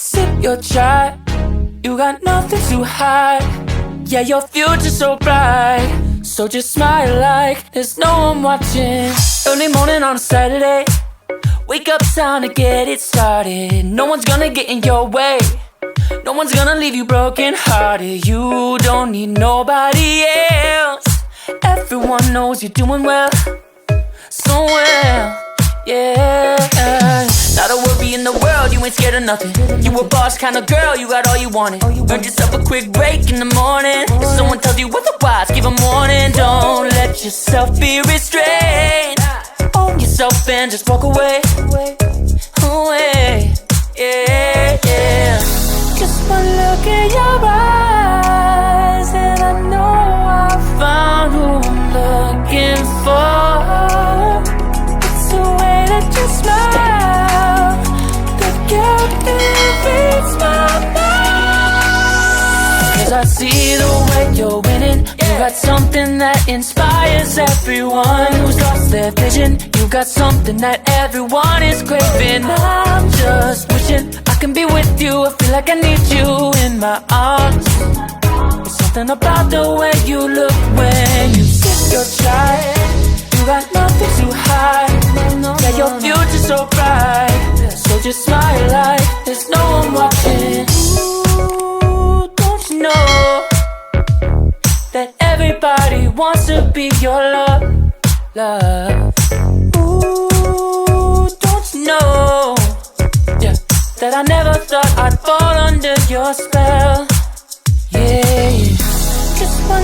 Sip your chai, you got nothing to hide. Yeah, your future's so bright, so just smile like there's no one watching. Early morning on a Saturday, wake up, time to get it started. No one's gonna get in your way, no one's gonna leave you broken hearted. You don't need nobody else, everyone knows you're doing well, so well, yeah. Not a worry in the world, you ain't scared of nothing. You a boss kind of girl, you got all you wanted. Earned yourself a quick break in the morning. If someone tells you otherwise, give 'em warning. Don't let yourself be restrained, own yourself and just walk away, away, yeah, yeah. Just one look in your eyes and I know I found who I'm looking for. It's the way that you smile that captivates my mind. 'Cause I see the way you're winning. You got something that inspires everyone who's lost their vision. You got something that everyone is craving. I'm just wishing I can be with you. I feel like I need you in my arms. There's something about the way you look when you sip your chai. You got nothing to hide. Yeah, your future's so bright, so just smile like there's no one watching. Ooh, don't you know that everybody wants to be your love, love? Ooh, don't you know, yeah, that I never thought I'd fall under your spell, yeah, yeah. Just one